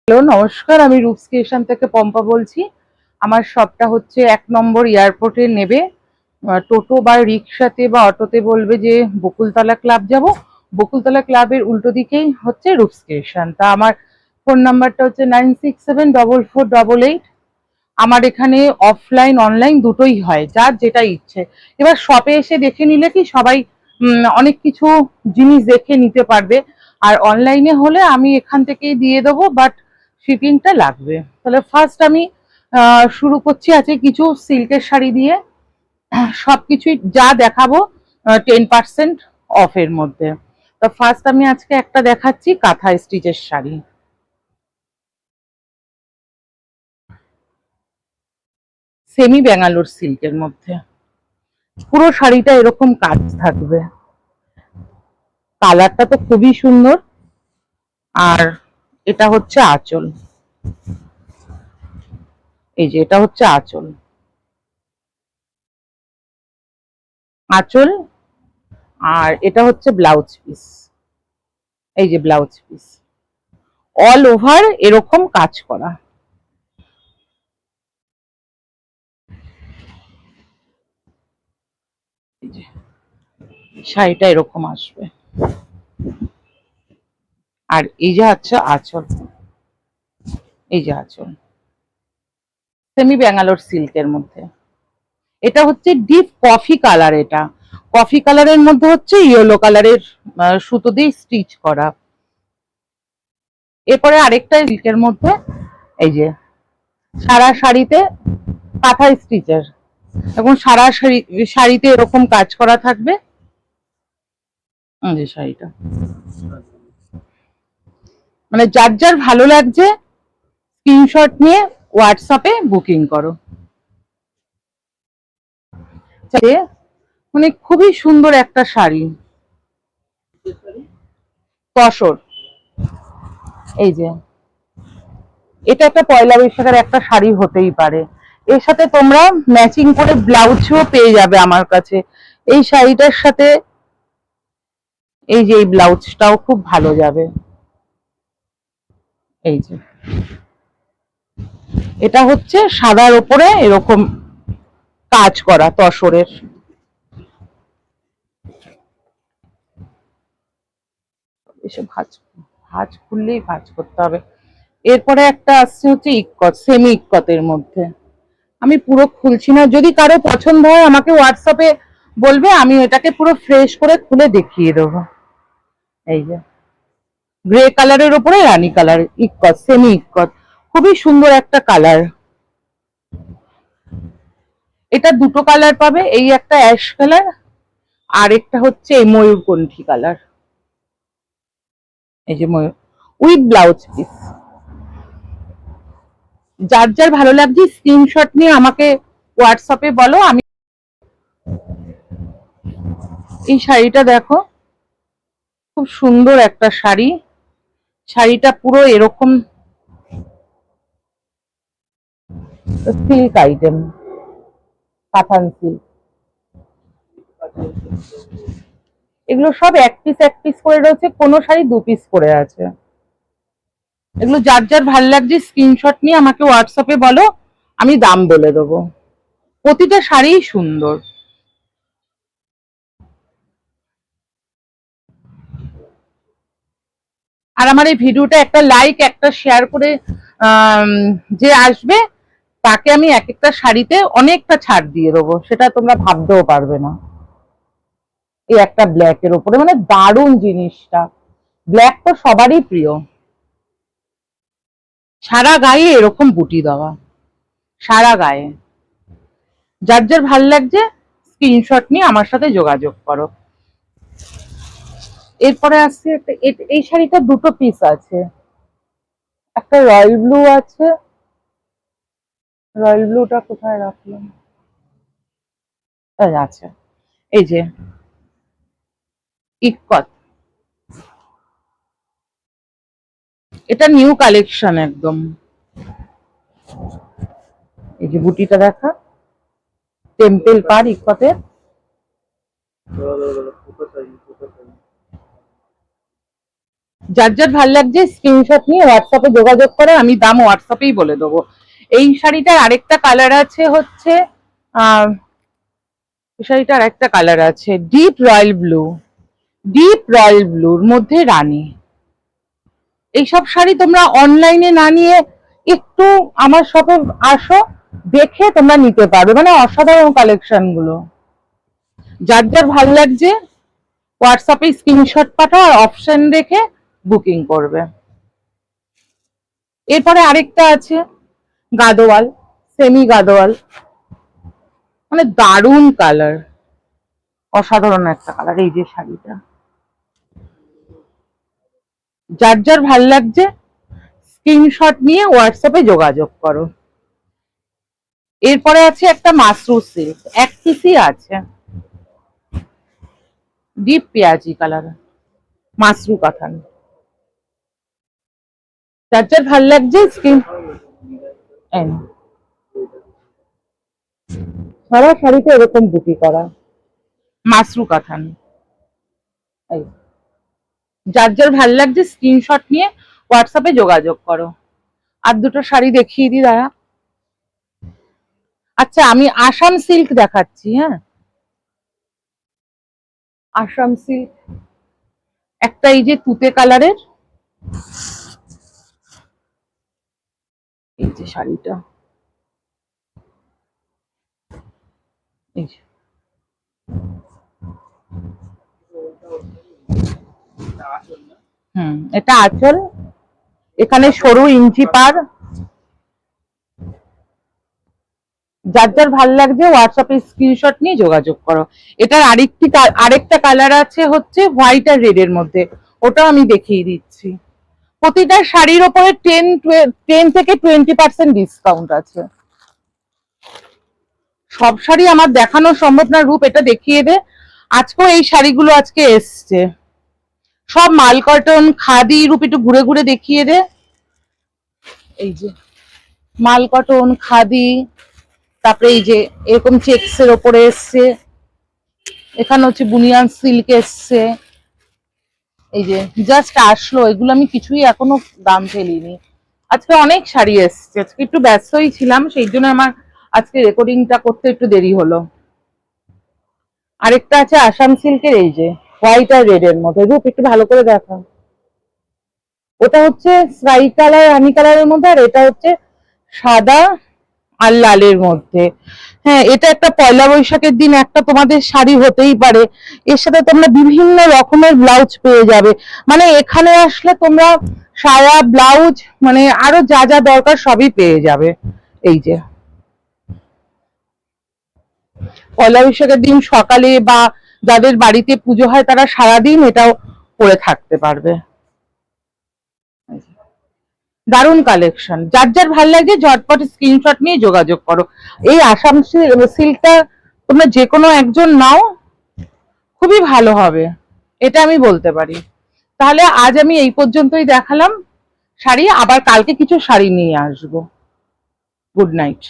Hello, নমস্কার। আমি রূপস creation থেকে পম্পা বলছি। আমার শপটা হচ্ছে ১ নম্বর এয়ারপোর্টে নেবে। টোটো বা রিক্সাতে বা অটোতে বলবে যে বকুলতলা ক্লাব যাব। বকুলতলা ক্লাবের উল্টো দিকেই হচ্ছে রূপস ক্রিয়েশন। তা আমার ফোন নাম্বারটা হচ্ছে 967448। আমার এখানে অফলাইন অনলাইন দুটোই হয়, যার যেটা ইচ্ছে। এবার শপে এসে দেখে নিলে কি সবাই অনেক কিছু জিনিস দেখে নিতে পারবে। আর অনলাইনে হলে আমি এখান থেকেই দিয়ে দেবো, বাট শিপিংটা লাগবে। তাহলে ফার্স্ট আমি শুরু করছি আজকে কিছু সিল্কের শাড়ি দিয়ে। সবকিছুই যা দেখাবো 10% অফের মধ্যে। তো ফার্স্ট আমি আজকে একটা দেখাচ্ছি কাঁথা স্টিচের শাড়ি। সেমি ব্যাঙ্গালোর সিল্কের মধ্যে পুরো শাড়িটা এরকম কাজ থাকবে। কালারটা তো খুবই সুন্দর। আর এটা হচ্ছে আঁচল। এই যে এটা হচ্ছে আঁচল। আঁচল। আর এটা হচ্ছে ব্লাউজ পিস। এই যে ব্লাউজ পিস অল ওভার এরকম কাজ করা। এই যে শাড়িটা এরকম আসবে। আর এই যে হচ্ছে আঁচল। এই যে আঁচল সেমি ব্যাঙ্গালোর সিল্কের মধ্যে। এটা হচ্ছে ডিপ কফি কালার। এটা কফি কালারের মধ্যে হচ্ছে ইয়েলো কালারের সুতো দিয়ে স্টিচ করা। এরপরে আরেকটা সিল্কের মধ্যে এই যে সারা শাড়িতে কাঁথা স্টিচের, এবং সারা শাড়িতে এরকম কাজ করা থাকবে। যে শাড়িটা মানে যার যার ভালো লাগছে স্ক্রিনশট নিয়ে হোয়াটসঅ্যাপে বুকিং করো। মানে খুবই সুন্দর একটা শাড়ি। তসর। এই যে এটা একটা পয়লা বৈশাখের একটা শাড়ি হতেই পারে। এর সাথে তোমরা ম্যাচিং করে ব্লাউজও পেয়ে যাবে আমার কাছে। এই শাড়িটার সাথে এই যে এই ব্লাউজটাও খুব ভালো যাবে। এই যে এটা হচ্ছে সাদার ওপরে এরকম কাজ করা তসরের। এসে ভাঁজ ভাঁজ খুললেই ভাঁজ করতে হবে। এরপরে একটা আসছে হচ্ছে ইক্কত, সেমি ইক্কতের মধ্যে। আমি পুরো খুলছি না, যদি কারো পছন্দ হয় আমাকে হোয়াটসঅ্যাপে বলবে, আমি এটাকে পুরো ফ্রেশ করে খুলে দেখিয়ে দেবো। এই যে গ্রে কালারের উপরে রানী কালার ইক্কত, সেমি ইক্কত, খুবই সুন্দর একটা কালার। এটা দুটো কালার পাবে, এই একটা অ্যাশ কালার আর একটা হচ্ছে এই ময়ূরকণ্ঠী কালার। এই যে ময়ূর উইথ ব্লাউজ পিস। যার যার ভালো লাগছে স্ক্রিনশট নিয়ে আমাকে হোয়াটসঅ্যাপে বলো। আমি এই শাড়িটা দেখো, খুব সুন্দর একটা শাড়ি। শাড়িটা পুরো এরকম সিল্ক আইটেম, পাঠান সিল্ক। এগুলো সব এক পিস করে রয়েছে, কোনো শাড়ি 2 পিস করে আছে। এগুলো যার যার ভালো লাগছে স্ক্রিনশট নিয়ে আমাকে হোয়াটসঅ্যাপে বলো, আমি দাম বলে দেবো। প্রতিটা শাড়িই সুন্দর। আর আমার এই ভিডিওটা একটা লাইক একটা শেয়ার করে যে আসবে তাকে আমি এক একটা শাড়িতে অনেকটা ছাড় দিয়ে দেবো, সেটা তোমরা ভাবতেও পারবে না। এই একটা ব্ল্যাক এর উপরে, মানে দারুণ জিনিসটা। ব্ল্যাক তো সবারই প্রিয়। সারা গায়ে এরকম বুটি দেওয়া, সারা গায়ে। যার যার ভাল লাগছে স্ক্রিনশট নিয়ে আমার সাথে যোগাযোগ করো। এরপরে আসছে এই শাড়িটা দুটো পিস আছে, একটা রয়্যাল ব্লু আছে। রয়্যাল ব্লুটা কোথায় রাখলাম, আছে। এই যে ইক্কত, এটা নিউ কালেকশন একদম। এই যে বুটিটা দেখা, টেম্পল পার ইক্কতের। যার যার ভাল লাগছে স্ক্রিনশট নিয়ে হোয়াটসঅ্যাপে যোগাযোগ করো, আমি দাম হোয়াটসঅ্যাপেই বলে দেবো। এই শাড়িটার আরেকটা কালার আছে হচ্ছে আহ এই শাড়িটার আরেকটা কালার আছে deep royal blue, deep royal ব্লুর মধ্যে রানী। এইসব শাড়ি তোমরা অনলাইনে না নিয়ে একটু আমার শপে আসো, দেখে তোমরা নিতে পারবে, মানে অসাধারণ কালেকশন গুলো। যার যার ভাল লাগছে হোয়াটসঅ্যাপে স্ক্রিনশট পাঠাও আর অপশন রেখে বুকিং করবে। এরপরে আরেকটা আছে গাদোয়াল, সেমি গাদোয়াল, মানে দারুণ কালার, অসাধারণ একটা কালার। এই যে শাড়িটা, যার যার ভাল লাগছে স্ক্রিনশট নিয়ে হোয়াটসঅ্যাপে যোগাযোগ করো। এরপরে আছে একটা মাসরু সিল্ক, এক পিসই আছে, ডিপ পেঁয়াজি কালার, মাসরু কাতান। যার যার ভাল লাগছে স্ক্রিন সারা শাড়িতে এরকম বুটি করা মাসরু কাতান। যার যার ভাল লাগছে স্ক্রিনশট নিয়ে হোয়াটসঅ্যাপে যোগাযোগ করো। আর দুটো শাড়ি দেখিয়ে দিই দাঁড়া। আচ্ছা, আমি আসাম সিল্ক দেখাচ্ছি। হ্যাঁ, আসাম সিল্ক একটা এই যে তুতে কালারের, এই যে শাড়িটা, এই যে এটা আঁচল, এখানে সরু ইঞ্চি পার। যার যার ভাল লাগছে হোয়াটসঅ্যাপে স্ক্রিনশট নিয়ে যোগাযোগ করো। এটার আরেকটা কালার আছে হচ্ছে হোয়াইট আর রেড এর মধ্যে, ওটাও আমি দেখিয়ে দিচ্ছি। প্রতিটা শাড়ির ওপরে 10 থেকে 20% ডিসকাউন্ট আছে। সব শাড়ি আমার দেখানো সম্ভব না, রূপ এটা দেখিয়ে দে। আজকেও এই শাড়িগুলো আজকে এসছে, সব মাল কটন খাদি। রূপ একটু ঘুরে ঘুরে দেখিয়ে দে। এই যে মাল কটন খাদি, তারপরে এই যে এরকম চেক্স এর ওপরে এসছে, এখানে হচ্ছে বুনিয়ান সিল্ক এসছে। এই যে জাস্ট আসলো, এগুলো আমি কিছুই এখনো দাম ফেলিনি। আজকে অনেক শাড়ি এসছে, আজকে একটু ব্যস্তই ছিলাম, সেই জন্য আমার আজকে রেকর্ডিংটা করতে একটু দেরি হলো। আরেকটা আছে আসাম সিল্কের, এই যে হোয়াইট আর রেড এর মধ্যে। রূপ একটু ভালো করে দেখা, ওটা হচ্ছে স্কাই কালার রানি কালারের মধ্যে, আর এটা হচ্ছে সাদা আর লালের মধ্যে। হ্যাঁ, এটা একটা পয়লা বৈশাখের দিন একটা তোমাদের শাড়ি হতেই পারে। এর সাথে তোমরা বিভিন্ন রকমের ব্লাউজ পেয়ে যাবে, মানে এখানে আসলে তোমরা সায়া ব্লাউজ মানে আরো যা যা দরকার সবই পেয়ে যাবে। এই যে পয়লা বৈশাখের দিন সকালে বা যাদের বাড়িতে পুজো হয় তারা সারাদিন এটাও পরে থাকতে পারবে। দারুণ কালেকশন, যার যার ভাল লাগে ঝটপট স্ক্রিনশট নিয়ে যোগাযোগ করো। এই আসাম সিল্কটা তোমরা যে কোনো একজন নাও, খুবই ভালো হবে, এটা আমি বলতে পারি। তাহলে আজ আমি এই পর্যন্তই দেখালাম শাড়ি, আবার কালকে কিছু শাড়ি নিয়ে আসবো। Good night.